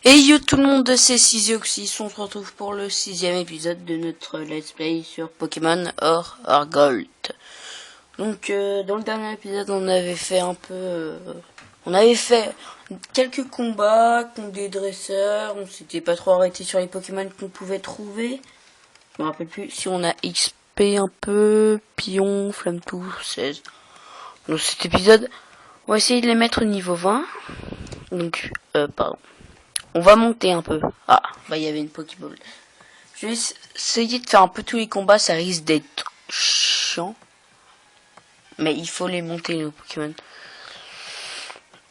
Et yo tout le monde, c'est Sizioxys, on se retrouve pour le 6e épisode de notre let's play sur Pokémon Or Gold. Donc dans le dernier épisode on avait fait on avait fait quelques combats contre des dresseurs, on s'était pas trop arrêté sur les Pokémon qu'on pouvait trouver. Je me rappelle plus si on a XP un peu, Pion, Flamme-Tout, 16. Donc cet épisode, on va essayer de les mettre au niveau 20. Donc, pardon. On va monter un peu. Ah, bah il y avait une Pokéball. Je vais essayer de faire un peu tous les combats, ça risque d'être chiant. Mais il faut les monter, nos Pokémon.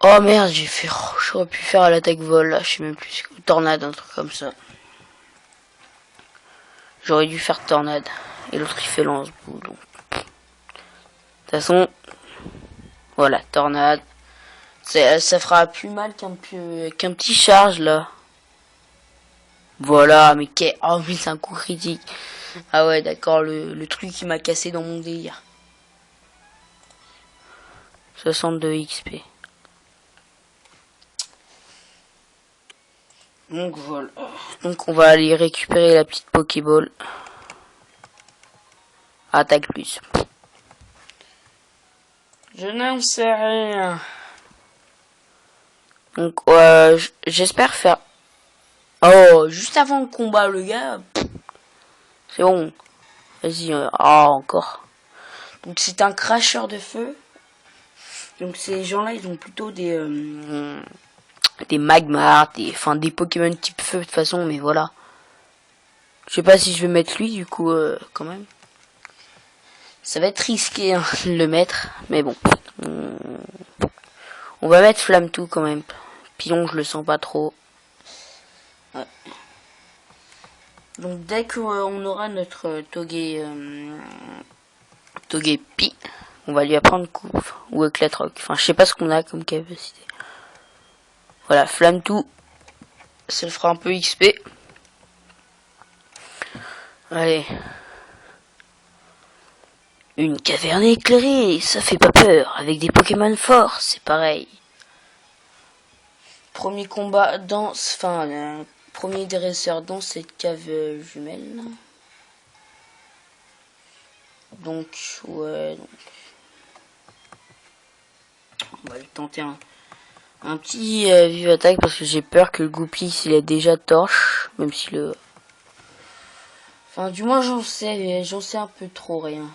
Oh merde, j'aurais pu faire l'attaque vol, là, je sais même plus. Tornade, un truc comme ça. J'aurais dû faire tornade. Et l'autre il fait lance-boue, donc. De toute façon, voilà, tornade. Ça fera plus mal qu'un petit charge, là. Voilà, mais oh, mais c'est un coup critique. Ah ouais, d'accord, le truc qui m'a cassé dans mon délire. 62 XP. Donc voilà. Donc on va aller récupérer la petite Pokéball. Attaque plus. Je n'en sais rien. Donc j'espère faire... Oh, juste avant le combat, le gars... C'est bon. Vas-y, encore. Donc c'est un cracheur de feu. Donc ces gens-là, ils ont plutôt des magmars, des Pokémon type feu de toute façon, mais voilà. Je sais pas si je vais mettre lui, du coup, quand même. Ça va être risqué hein, de le mettre, mais bon. On va mettre Flamme-Tout quand même. Pion, je le sens pas trop. Ouais. Donc dès qu'on aura notre Togepi, on va lui apprendre coup ou éclate rock. Enfin, je sais pas ce qu'on a comme capacité. Voilà, Flamme-Tout, ça le fera un peu XP. Allez. Une caverne éclairée, ça fait pas peur. Avec des Pokémon forts, c'est pareil. Premier combat premier dresseur dans cette cave jumelle. Donc, ouais. Donc, on va lui tenter un petit vive attaque parce que j'ai peur que le Goupli il ait déjà torche. Même si le... Enfin, du moins j'en sais un peu trop rien.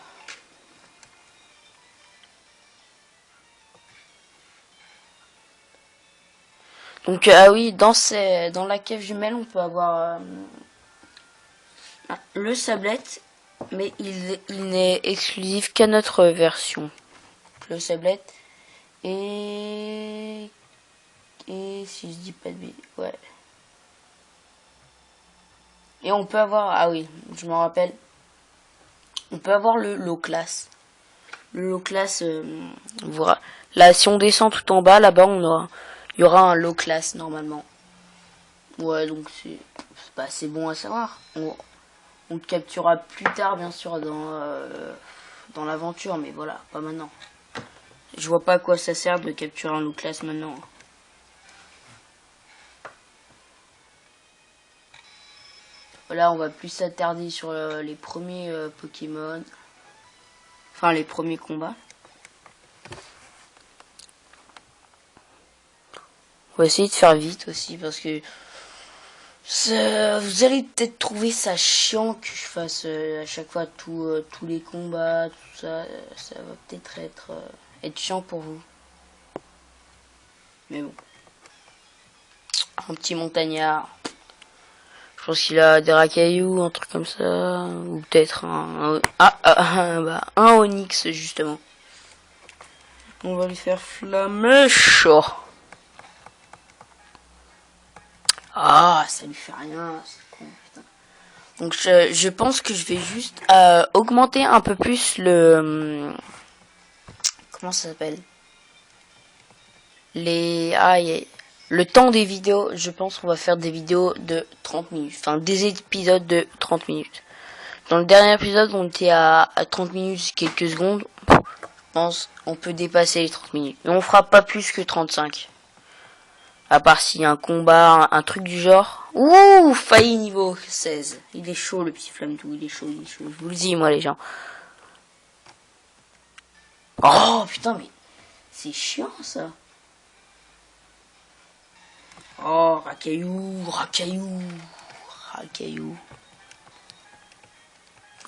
Donc, ah oui, dans la cave jumelle, on peut avoir le sablette, mais il n'est exclusif qu'à notre version. Le sablette et si je dis pas de bêtises, ouais. Et on peut avoir, ah oui, je me rappelle, on peut avoir le low class. Le low class, voilà. Là, si on descend tout en bas, là-bas, il y aura un low class normalement. Ouais, donc c'est bon à savoir. On le capturera plus tard, bien sûr, dans l'aventure, mais voilà, pas maintenant. Je vois pas à quoi ça sert de capturer un low class maintenant. Voilà, on va plus s'attarder sur les premiers Pokémon. Enfin, les premiers combats. On va essayer de faire vite aussi parce que vous allez peut-être trouver ça chiant que je fasse à chaque fois tous les combats, tout ça. Ça va peut-être être chiant pour vous. Mais bon. Un petit montagnard. Je pense qu'il a des racailloux, un truc comme ça. Ou peut-être un Onix, justement. On va lui faire flamèche. Ah, ça lui fait rien, c'est con, putain. Donc je pense que je vais juste augmenter un peu plus le... comment ça s'appelle? Le temps des vidéos. Je pense qu'on va faire des vidéos de 30 minutes. Enfin, des épisodes de 30 minutes. Dans le dernier épisode, on était à 30 minutes quelques secondes. Je pense on peut dépasser les 30 minutes. Mais on fera pas plus que 35. À part s'il y a un combat, un truc du genre. Ouh, failli niveau 16. Il est chaud le petit Flamme-Tout, il est chaud, il est chaud. Je vous le dis moi les gens. Oh putain mais c'est chiant ça. Oh Racaillou, Racaillou, Racaillou.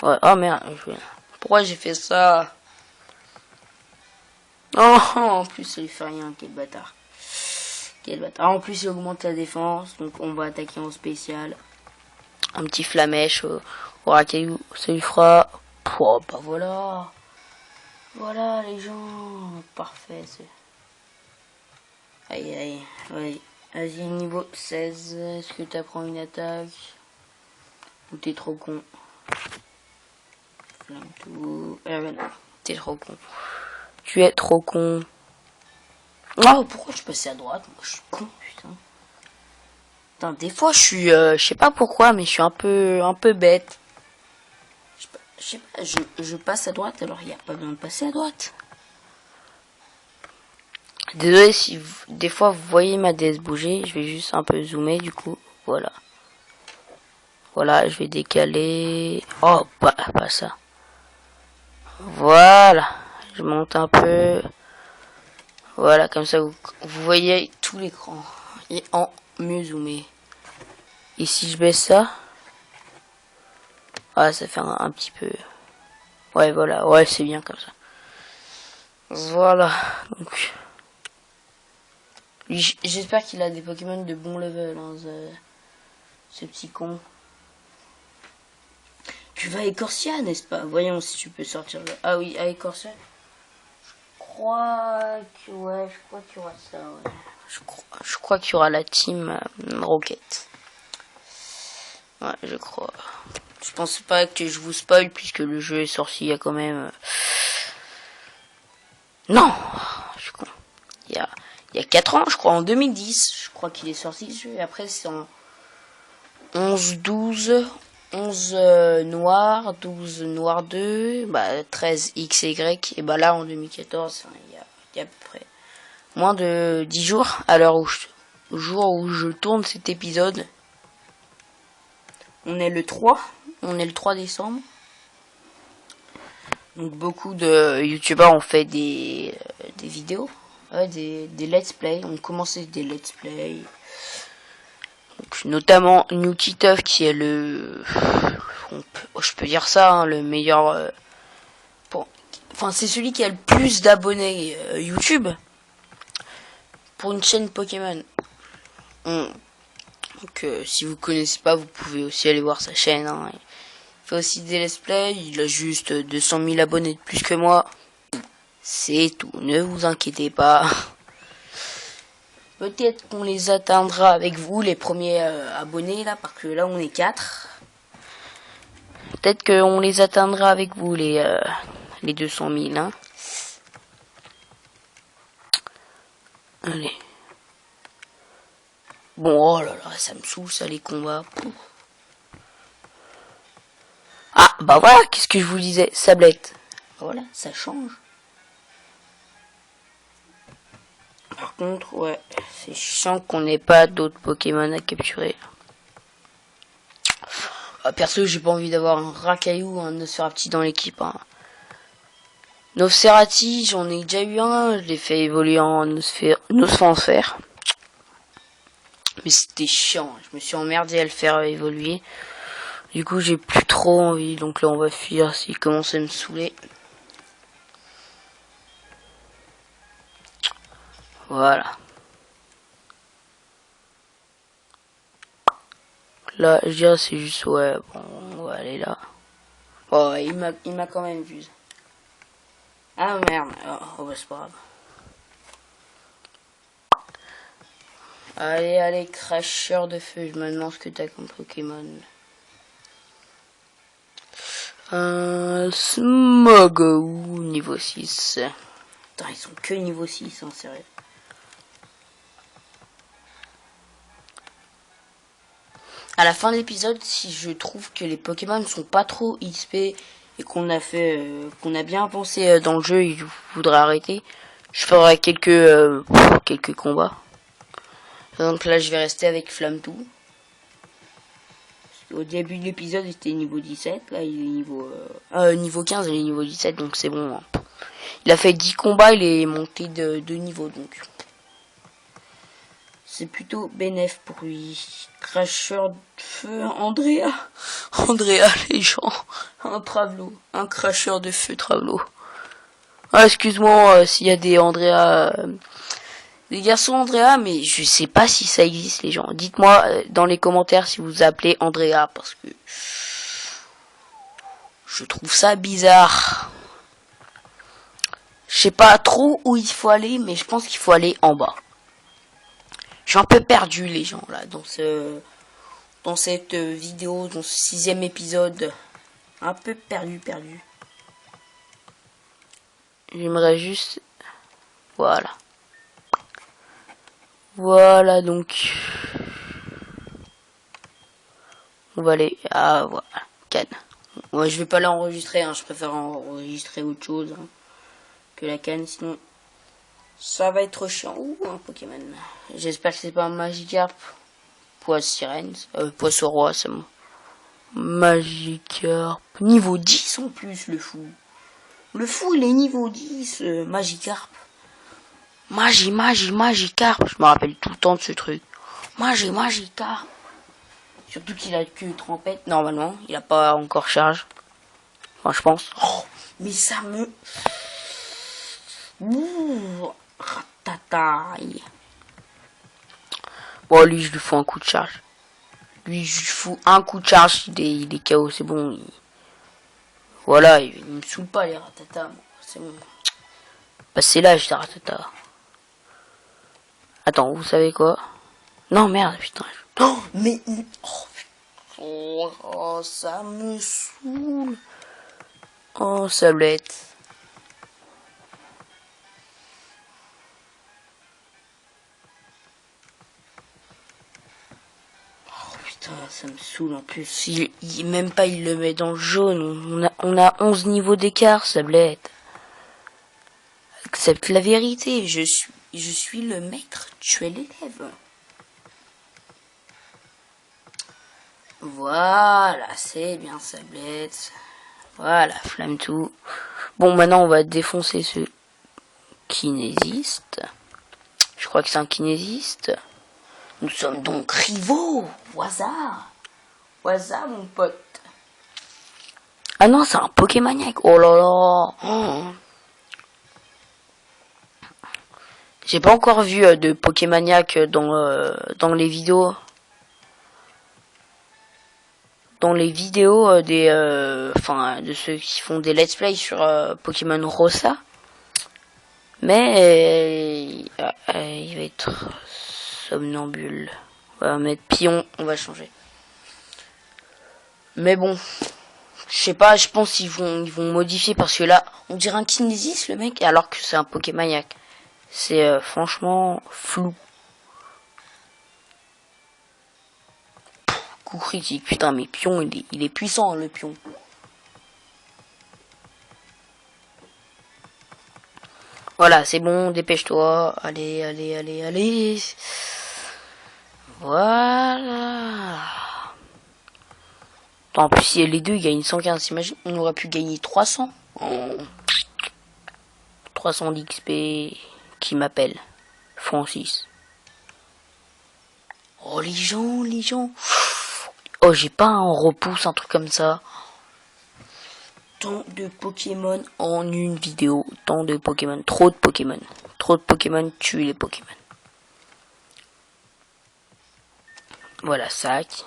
Ouais, oh merde, pourquoi j'ai fait ça? Oh, en plus il fait rien, quel bâtard. Quel bâtard. En plus il augmente la défense, donc on va attaquer en spécial. Un petit flamèche au Racaillou, ça lui fera... Oh bah voilà. Voilà les gens, parfait. Aïe aïe, ouais. Vas-y, niveau 16, est-ce que t'apprends une attaque? Ou t'es trop con? Flamme-Tout. Ben non, t'es trop con. Tu es trop con. Oh, pourquoi je passais à droite? Moi, je suis con, putain. Putain, des fois, je suis... je sais pas pourquoi, mais je suis un peu bête. Je sais pas, je passe à droite, alors il n'y a pas besoin de passer à droite. Désolé si des fois vous voyez ma DS bouger, je vais juste un peu zoomer du coup, voilà. Voilà, je vais décaler. Oh, pas ça. Voilà, je monte un peu. Voilà, comme ça vous voyez tout l'écran. Et en mieux zoomé. Et si je baisse ça, ah, ça fait un petit peu. Ouais, voilà, ouais, c'est bien comme ça. Voilà, donc. J'espère qu'il a des Pokémon de bon level, hein, ce petit con. Tu vas à Écorcia, n'est-ce pas? Voyons si tu peux sortir. Ah oui, à Écorcia. Je crois qu'il y aura ça, ouais. Je crois qu'il y aura la team Rocket. Ouais, je crois. Je pense pas que je vous spoil puisque le jeu est sorti il y a quand même... Non, je suis con. Il y a 4 ans, je crois, en 2010, je crois qu'il est sorti ce jeu. Et après, c'est en 11 noir, 12 noir 2, bah 13 XY, et bah là en 2014, il y a à peu près moins de 10 jours, à l'heure où je tourne cet épisode. On est le 3 décembre. Donc beaucoup de youtubeurs ont fait des vidéos, des let's play, ont commencé des let's play. Donc, notamment Newkituff qui est je peux dire ça, hein, le meilleur... enfin, c'est celui qui a le plus d'abonnés YouTube pour une chaîne Pokémon. Donc, si vous connaissez pas, vous pouvez aussi aller voir sa chaîne. Hein. Il fait aussi des let's play. Il a juste 200 000 abonnés de plus que moi. C'est tout. Ne vous inquiétez pas. Peut-être qu'on les atteindra avec vous, les premiers abonnés, là, parce que là, on est 4. Peut-être qu'on les atteindra avec vous, les 200 000, hein. Allez. Bon, oh là là, ça me saoule, ça, les combats. Pouf. Ah, bah voilà, qu'est-ce que je vous disais, Sablette. Voilà, ça change. Par contre, ouais, c'est chiant qu'on n'ait pas d'autres Pokémon à capturer. Perso, j'ai pas envie d'avoir un Racaillou ou un Nosferatu dans l'équipe. Hein. Nosferatu, j'en ai déjà eu un, je l'ai fait évoluer en Nosfansfer. Mais c'était chiant, je me suis emmerdé à le faire évoluer. Du coup, j'ai plus trop envie, donc là, on va fuir s'il commence à me saouler. Voilà. Là, je dirais c'est juste, ouais, bon, on va aller là. Oh, il m'a quand même vu. Ah merde, oh bah c'est pas grave. Allez, cracheur de feu, je me demande ce que t'as comme Pokémon. Smogo, niveau 6. Putain, ils sont que niveau 6, hein, sérieux. À la fin de l'épisode, si je trouve que les Pokémon ne sont pas trop XP et qu'on a bien avancé dans le jeu et je voudrais arrêter, je ferai quelques combats. Donc là, je vais rester avec Flamme-Tout. Au début de l'épisode, il était niveau 17. Là, il est niveau 15, il est niveau 17, donc c'est bon. Hein. Il a fait 10 combats, il est monté de niveau, donc. C'est plutôt bénéf pour lui. Cracheur de feu, Andrea. Andrea, les gens. Un Travelo. Un cracheur de feu, Travelo. Ah, excuse-moi s'il y a des Andrea... des garçons Andrea, mais je sais pas si ça existe, les gens. Dites-moi dans les commentaires si vous appelez Andrea, parce que... je trouve ça bizarre. Je sais pas trop où il faut aller, mais je pense qu'il faut aller en bas. Je suis un peu perdu, les gens, là, dans cette vidéo, dans ce 6e épisode. Un peu perdu. J'aimerais juste... Voilà. Voilà, donc... on va aller... Ah, voilà. Canne. Moi, je vais pas l'enregistrer, hein. Je préfère enregistrer autre chose hein, que la canne, sinon... ça va être chiant. Ouh, un Pokémon. J'espère que c'est pas un Magikarp. Poisse sirène. Poisse roi, c'est moi. Magikarp. Niveau 10 en plus, le fou. Le fou, il est niveau 10, Magikarp. Magikarp. Je me rappelle tout le temps de ce truc. Magikarp. Surtout qu'il a que trempette. Normalement, il a pas encore charge. Enfin, je pense. Oh, mais ça me... ouh, ratataille. Bon, lui, je lui fous un coup de charge. Lui, je lui fous un coup de charge. Il est KO, c'est bon. Voilà, il me saoule pas, les ratatas. C'est bon. Bah, c'est l'âge, les ratatas. Attends, vous savez quoi? Non, merde, putain. Oh, mais... oh, ça me saoule. Oh, sablette. Putain, ça me saoule en plus. Même pas, il le met dans le jaune. On a 11 niveaux d'écart, sablette. Accepte la vérité. Je suis le maître. Tu es l'élève. Voilà, c'est bien, sablette. Voilà, Flamme-Tout. Bon, maintenant, on va défoncer ce kinésiste. Je crois que c'est un kinésiste. Nous sommes donc rivaux. Waza, mon pote. Ah non, c'est un Pokémaniac. Oh là là. Oh. J'ai pas encore vu de Pokémaniac dans les vidéos. Dans les vidéos de ceux qui font des let's play sur Pokémon Rosa. Mais il va être somnambule. On va mettre pion, on va changer. Mais bon, je sais pas, je pense qu'ils vont modifier parce que là, on dirait un Kinésis le mec, alors que c'est un Pokémaniac. C'est franchement flou. Coup critique, putain, mais pion, il est puissant le pion. Voilà, c'est bon, dépêche-toi. Allez. Voilà. En plus, si les deux gagnent 115, imagine, on aurait pu gagner 300. 300 d'XP qui m'appelle. Francis. Oh, les gens. Oh, j'ai pas un repousse, un truc comme ça. Tant de Pokémon en une vidéo. Tant de Pokémon. Trop de Pokémon. Trop de Pokémon tuent les Pokémon. Voilà, sac.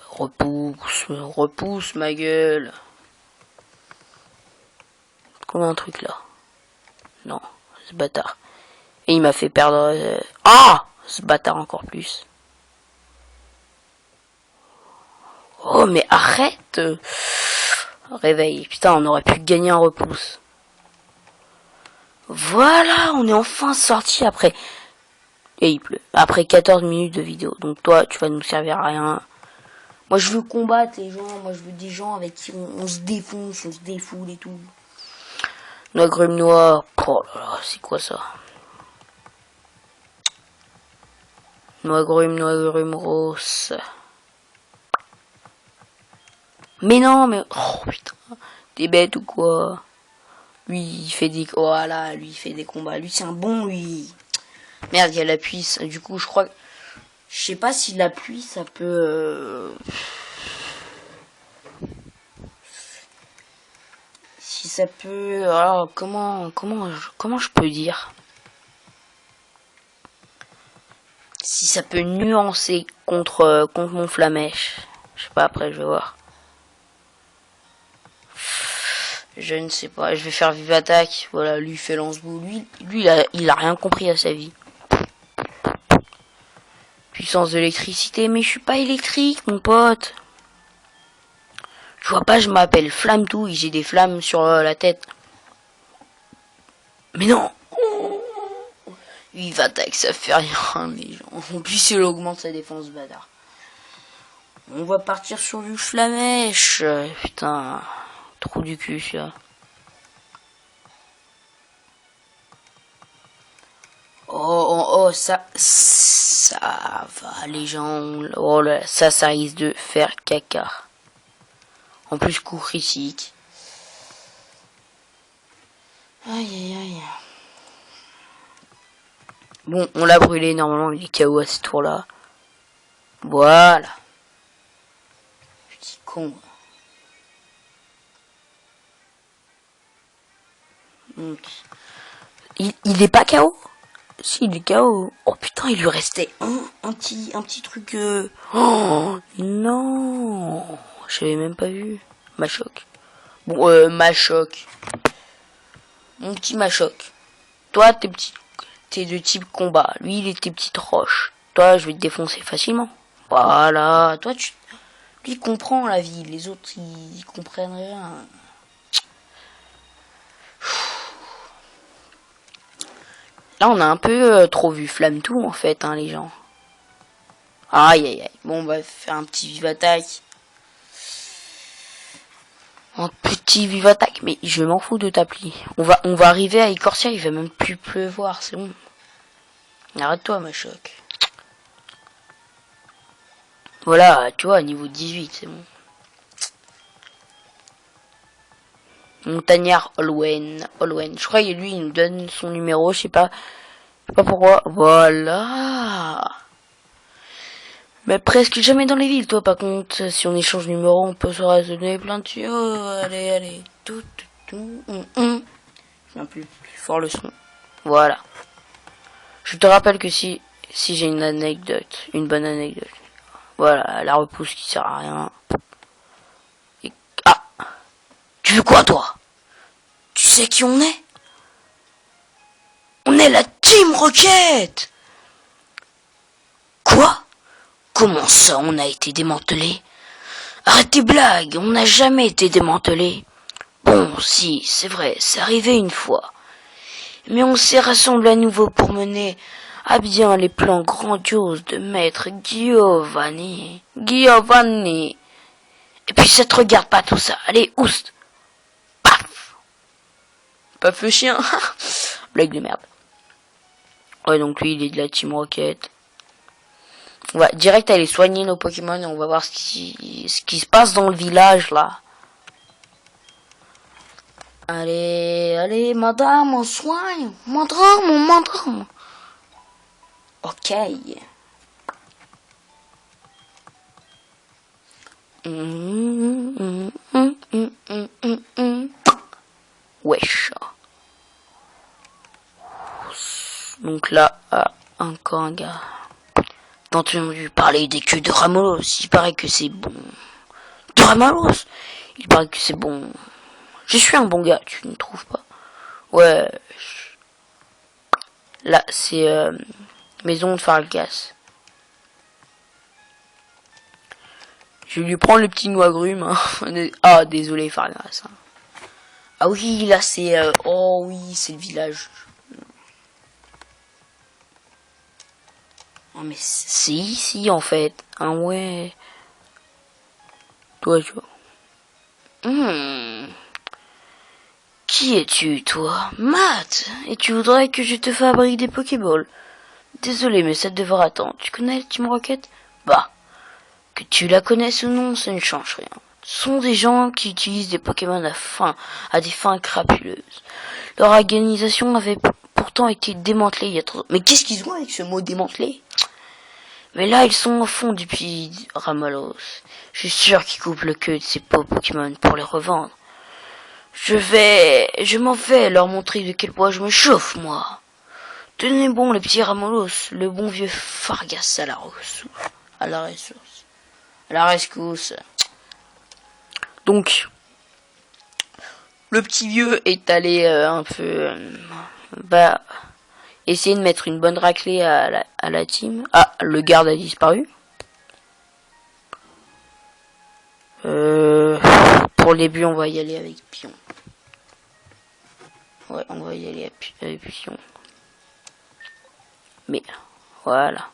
Repousse ma gueule. Combien un truc là? Non, ce bâtard. Et il m'a fait perdre... Ah, ce bâtard encore plus. Oh, mais arrête. Réveille. Putain, on aurait pu gagner un repousse. Voilà, on est enfin sorti après... Et il pleut. Après 14 minutes de vidéo. Donc toi, tu vas nous servir à rien. Moi, je veux combattre les gens. Moi, je veux des gens avec qui on se défonce, on se défoule et tout. La grume noire. Oh là là, c'est quoi ça? Noix-grume rose. Mais non, mais... Oh putain, t'es bête ou quoi? Lui, il fait des... Voilà, lui, il fait des combats. Lui, c'est un bon, lui. Merde, il y a la pluie. Du coup, je crois... Je sais pas si la pluie, ça peut... Si ça peut... Alors, comment je peux dire? Si ça peut nuancer contre mon flamèche. Je sais pas, après, je vais voir. Je ne sais pas, je vais faire vive attaque. Voilà, lui fait lance-boue. Lui il a rien compris à sa vie. Puissance de l'électricité, mais je suis pas électrique, mon pote. Tu vois pas, je m'appelle Flamme-Touille, j'ai des flammes sur la tête. Mais non. Vive attaque, ça fait rien, les gens. En plus, il augmente sa défense, bâtard. On va partir sur du flamèche. Putain, trou du cul, ça. Oh, ça va, les gens. Oh là, ça risque de faire caca. En plus, coup critique. Aïe. Bon, on l'a brûlé, normalement, il est KO à ce tour-là. Voilà. Petit con. Donc, il est pas KO? Si, il est KO. Oh putain, il lui restait un petit truc. Oh non, j'avais même pas vu. Machoc. Bon, Machoc. Mon petit Machoc. Toi, t'es de type combat. Lui, il était petite roche. Toi, je vais te défoncer facilement. Voilà. Toi, lui, il comprend la vie. Les autres, ils comprennent rien. Là, on a un peu trop vu Flamme-Tout, en fait, hein, les gens. Aïe. Bon, on va faire un petit vive attaque. Un petit vive attaque. Mais je m'en fous de ta pli. On va arriver à Écorcia, il va même plus pleuvoir, c'est bon. Arrête-toi, ma choc. Voilà, tu vois, niveau 18, c'est bon. Montagnard Olwen. Je crois que lui, il nous donne son numéro, je sais pas pourquoi. Voilà. Mais presque jamais dans les villes, toi, par contre. Si on échange numéro, on peut se raisonner plein de tuyaux. Allez. Tout. Je viens plus fort le son. Voilà. Je te rappelle que si j'ai une anecdote, une bonne anecdote. Voilà, la repousse qui sert à rien. Et... Ah! Tu veux quoi, toi? Tu sais qui on est? On est la Team Rocket! Quoi? Comment ça, on a été démantelé? Arrête tes blagues, on n'a jamais été démantelé. Bon, si, c'est vrai, c'est arrivé une fois. Mais on s'est rassemblés à nouveau pour mener à bien les plans grandioses de maître Giovanni. Et puis ça te regarde pas tout ça. Allez, oust! Paf! Paf le chien. Blague de merde. Ouais, donc lui, il est de la Team Rocket. On va direct aller soigner nos Pokémon et on va voir ce qui se passe dans le village, là. Allez, madame, on soigne. Madame. Ok. Wesh. Donc là, encore un gars. T'as entendu parler des queues de Ramolos? Il paraît que c'est bon. De Ramolos? Il paraît que c'est bon. Je suis un bon gars, tu ne trouves pas? Ouais. Là, c'est maison de Fargas. Je vais lui prendre le petit noix-grume. Hein. Ah, désolé Fargas. Hein. Ah oui, là c'est... oh oui, c'est le village. Oh, mais c'est ici en fait. Ah ouais. Toi, tu vois. Qui es-tu, toi? Matt. Et tu voudrais que je te fabrique des Pokéballs? désolé, mais ça devra attendre. Tu connais la Team Rocket? Bah, que tu la connaisses ou non, ça ne change rien. Ce sont des gens qui utilisent des Pokémon à des fins crapuleuses. Leur organisation avait pourtant été démantelée il y a trop... Mais qu'est-ce qu'ils ont avec ce mot démantelé? Mais là, ils sont au fond depuis Ramalos. Je suis sûr qu'ils coupent le queue de ces pauvres Pokémon pour les revendre. Je m'en vais leur montrer de quel poids je me chauffe, moi. Tenez bon, le petit Ramalos, le bon vieux Fargas à la ressource. À la rescousse. Donc, le petit vieux est allé un peu... essayer de mettre une bonne raclée à la team. Ah, le garde a disparu. Pour le début, on va y aller avec Pion. Ouais, on va y aller avec Pion. Mais, voilà.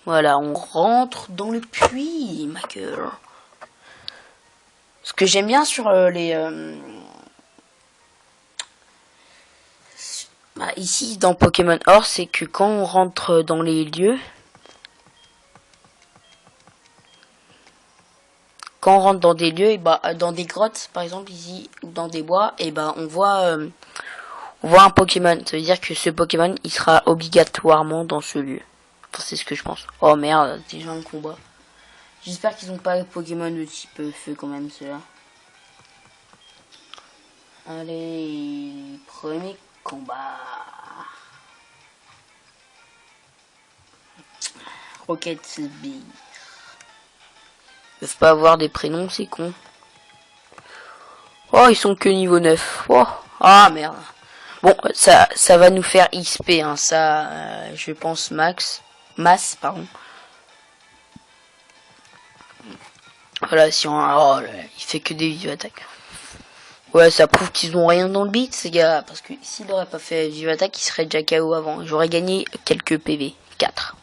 Voilà, on rentre dans le puits, ma gueule. Ce que j'aime bien sur ici, dans Pokémon Or, c'est que quand on rentre dans les lieux... Quand on rentre dans des lieux, dans des grottes, par exemple, ici, ou dans des bois, on voit un Pokémon. Ça veut dire que ce Pokémon, il sera obligatoirement dans ce lieu. Enfin, c'est ce que je pense. Oh merde, des gens de combat. J'espère qu'ils n'ont pas de Pokémon de type feu quand même, ceux-là. Allez, premier combat. Rocket Sbire. Ils peuvent pas avoir des prénoms, c'est con. Oh, ils sont que niveau 9. Oh, ah merde. Bon, ça va nous faire XP, hein, ça, je pense masse, pardon. Voilà, si on... Oh là, il fait que des vives attaques. Ouais, ça prouve qu'ils ont rien dans le beat, ces gars. Parce que s'il n'aurait pas fait vive attaque, il serait déjà KO avant. J'aurais gagné quelques PV. 4.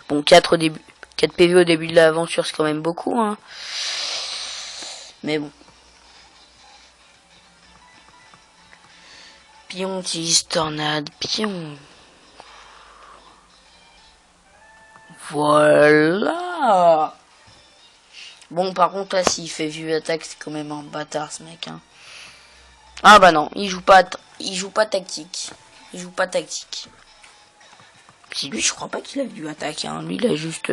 Bon, 4 au début. 4 PV au début de l'aventure, c'est quand même beaucoup, hein. Mais bon. Pion, utilise tornade, pion. Voilà. Bon, par contre, là, s'il fait vue attaque, c'est quand même un bâtard, ce mec, hein. Ah bah non, il joue pas tactique. Il joue pas tactique. Puis lui, je crois pas qu'il a vue attaque, hein. Lui, il a juste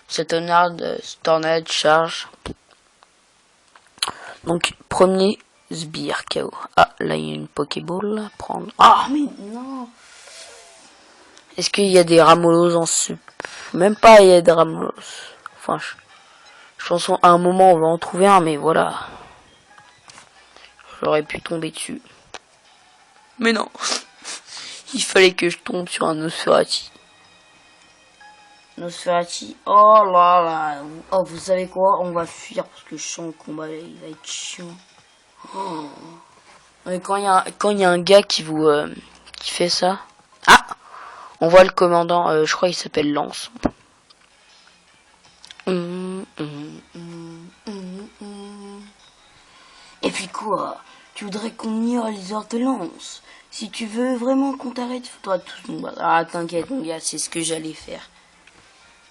sa tornade charge. Donc, premier sbire KO. Ah, là, il y a une Pokéball à prendre. Ah, mais non. Est-ce qu'il y a des Ramolos en sup? Même pas, il y a des Ramolos. Enfin, je pense qu'à un moment, on va en trouver un, mais voilà. J'aurais pu tomber dessus. Mais non. Il fallait que je tombe sur un Nosferatu. Nosferatu. Oh là là. Oh, vous savez quoi? On va fuir parce que je sens le combat, il va être chiant. Oh. Mais quand il y a un gars qui fait ça. Ah! On voit le commandant, je crois qu'il s'appelle Lance. Et puis quoi? Tu voudrais qu'on ignore les ordres de Lance? Si tu veux vraiment qu'on t'arrête, faudra tous nous battre. Ah, t'inquiète, mon gars, c'est ce que j'allais faire.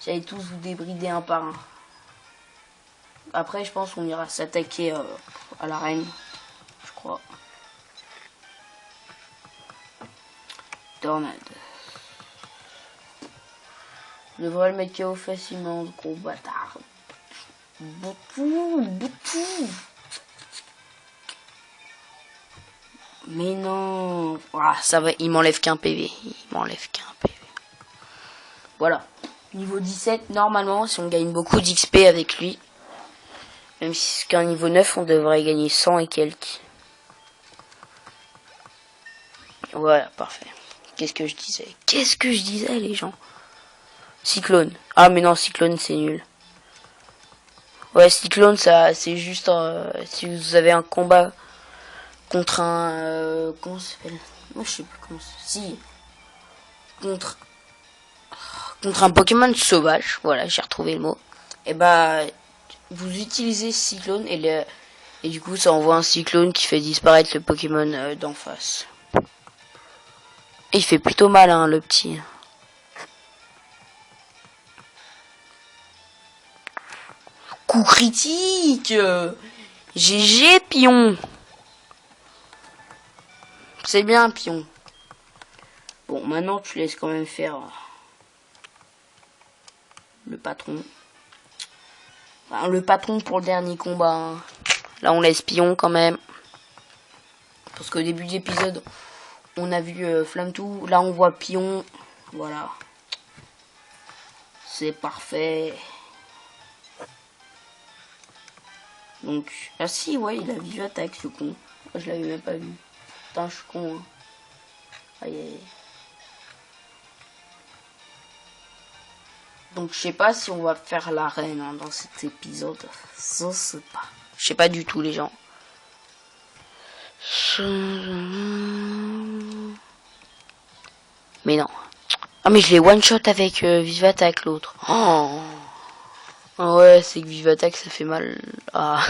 J'allais tous vous débrider un par un. Après, je pense qu'on ira s'attaquer à l'arène. Je crois. Tornade. Je devrais le mettre KO facilement, ce gros bâtard. Beaucoup. Mais non. Ah, ça va, il m'enlève qu'un PV. Voilà. Niveau 17, normalement, si on gagne beaucoup d'XP avec lui, même si c'est qu'un niveau 9, on devrait gagner 100 et quelques. Voilà, parfait. Qu'est-ce que je disais, les gens? Cyclone. Ah, mais non, Cyclone, c'est nul. Ouais, Cyclone, ça, c'est juste si vous avez un combat contre un... comment ça s'appelle? Moi, je sais plus comment ça... Si. Contre un Pokémon sauvage. Voilà, j'ai retrouvé le mot. Et vous utilisez Cyclone et Et du coup, ça envoie un cyclone qui fait disparaître le Pokémon d'en face. Et il fait plutôt mal, hein, le petit. Coup critique. GG, pion. C'est bien, pion. Bon, maintenant, tu laisses quand même faire le patron. Enfin, le patron pour le dernier combat. Hein. Là, on laisse pion quand même. Parce qu'au début de l'épisode, on a vu Flamme-Tout. Là, on voit pion. Voilà. C'est parfait. Donc, ah si, ouais, il a vive attaque, ce con. Je l'avais même pas vu. Putain, je suis con. Hein. Aïe, aïe. Donc, je sais pas si on va faire l'arène hein, dans cet épisode. Ça, c'est pas. Je sais pas du tout, les gens. Mais non. Ah, mais je l'ai one-shot avec vive attaque, l'autre. Oh. Ah ouais, c'est que vive attaque, ça fait mal. Ah.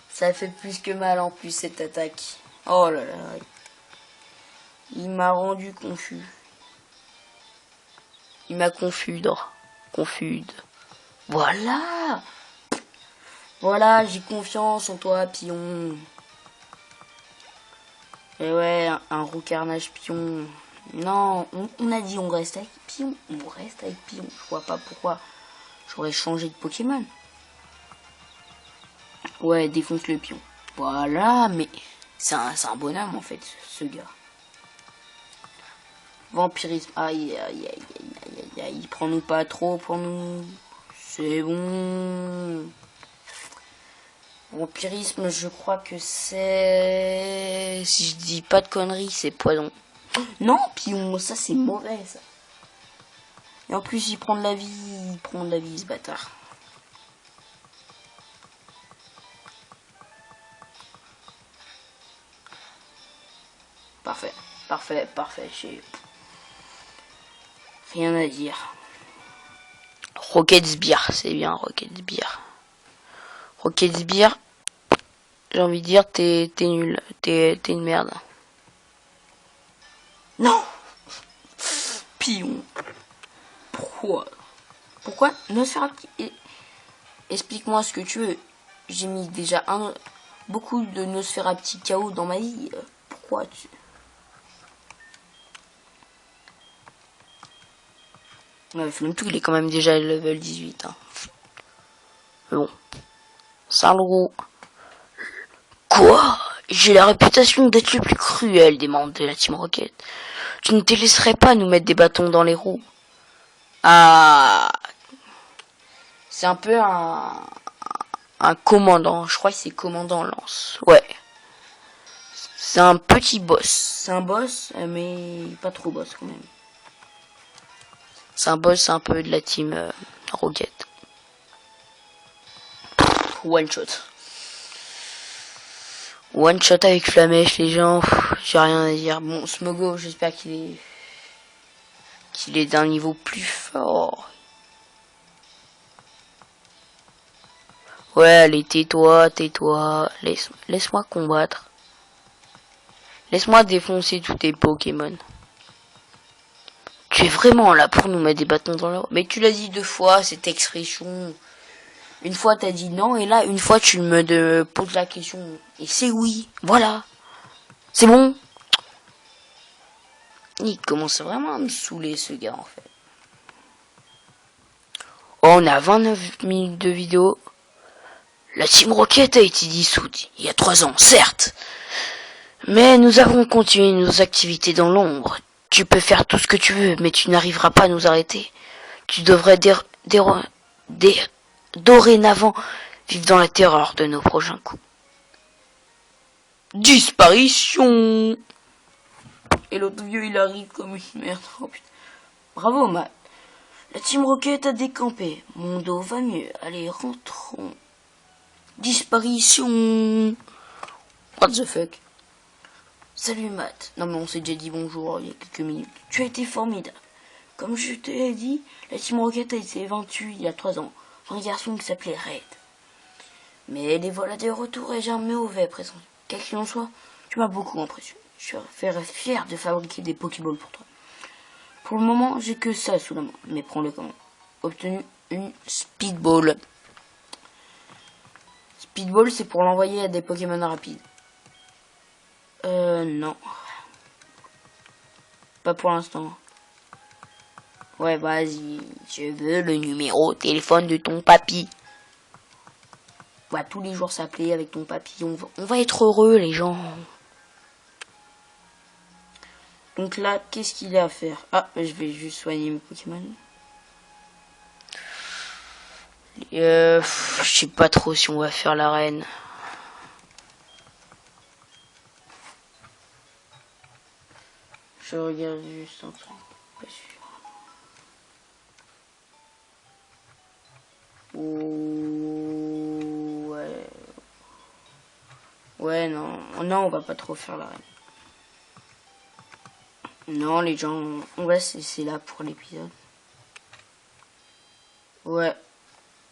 Ça fait plus que mal en plus, cette attaque. Oh là là. Il m'a rendu confus. Il m'a confude. Voilà. Voilà, j'ai confiance en toi, pion. Et ouais, un roucarnage pion. Non, on a dit on reste avec pion. On reste avec pion. Je vois pas pourquoi j'aurais changé de Pokémon. Ouais, défonce le pion. Voilà, mais c'est un bonhomme en fait, ce gars. Vampirisme. Aïe, aïe, aïe, aïe, aïe, aïe. Prends-nous pas trop pour nous. C'est bon. Vampirisme, je crois que c'est... Si je dis pas de conneries, c'est poison. Non, pion, ça c'est mauvais, ça. Et en plus, il prend de la vie, ce bâtard. Parfait, parfait, parfait. J'ai rien à dire. Rocket Sbire, c'est bien, Rocket Sbire. Rocket Sbire, j'ai envie de dire, t'es nul, t'es une merde. Non. Pion. Pourquoi Nosferatu? Explique-moi ce que tu veux. J'ai mis déjà beaucoup de Nosferatu KO dans ma vie. Pourquoi tu... Ouais, Flamme-Tout, il est quand même déjà level 18. Hein. Mais bon. Salro. Quoi? J'ai la réputation d'être le plus cruel des membres de la Team Rocket. Tu ne te laisserais pas nous mettre des bâtons dans les roues. Ah... C'est un peu un commandant. Je crois que c'est commandant Lance. Ouais. C'est un petit boss. C'est un boss, mais pas trop boss quand même. C'est un boss un peu de la team Rocket. One shot. One shot avec Flamèche, les gens. J'ai rien à dire. Bon, Smogo, j'espère qu'il est d'un niveau plus fort. Ouais, allez, tais-toi. Laisse-moi combattre. Laisse-moi défoncer tous tes Pokémon. Tu es vraiment là pour nous mettre des bâtons dans l'eau. Mais tu l'as dit 2 fois, cette expression. Une fois t'as dit non, et là, une fois tu me poses la question. Et c'est oui. Voilà. C'est bon. Il commence vraiment à me saouler, ce gars, en fait. Oh, on a 29 minutes de vidéo. La Team Rocket a été dissoute il y a 3 ans, certes. Mais nous avons continué nos activités dans l'ombre. Tu peux faire tout ce que tu veux, mais tu n'arriveras pas à nous arrêter. Tu devrais dorénavant vivre dans la terreur de nos prochains coups. Disparition. Et l'autre vieux, il arrive comme une merde. Oh putain. Bravo, Matt. La Team Rocket a décampé. Mon dos va mieux. Allez, rentrons. Disparition. What the fuck? Salut, Matt. Non, mais on s'est déjà dit bonjour il y a quelques minutes. Tu as été formidable. Comme je te l'ai dit, la Team Rocket a été vaincue il y a 3 ans. Un garçon qui s'appelait Red. Mais les voilà de retour et j'ai un mauvais présent. Quel qu'il en soit, tu m'as beaucoup impressionné. Je serais fier de fabriquer des Pokéballs pour toi. Pour le moment, j'ai que ça sous la main, mais prends-le quand même. Obtenu une Speedball. Speedball, c'est pour l'envoyer à des Pokémon rapides. Non. Pas pour l'instant. Ouais, vas-y. Je veux le numéro de téléphone de ton papy. On va tous les jours s'appeler avec ton papy. On va être heureux, les gens. Donc là, qu'est-ce qu'il y a à faire? Ah, je vais juste soigner mes Pokémon. Je sais pas trop si on va faire l'arène. Je regarde juste un truc. Pas sûr. Ouais. Ouais, non. Non, on va pas trop faire l'arène. Non, les gens, on va se laisser là pour l'épisode. Ouais.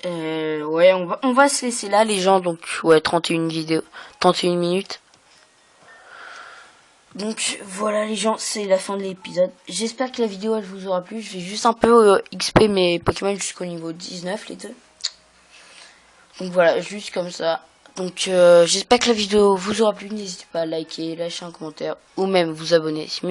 Ouais, on va se laisser là, les gens. Donc, ouais, 31 minutes. Donc, voilà, les gens, c'est la fin de l'épisode. J'espère que la vidéo, elle vous aura plu. Je vais juste un peu XP mes Pokémon jusqu'au niveau 19, les deux. Donc, voilà, juste comme ça. Donc, j'espère que la vidéo vous aura plu. N'hésitez pas à liker, lâcher un commentaire ou même vous abonner.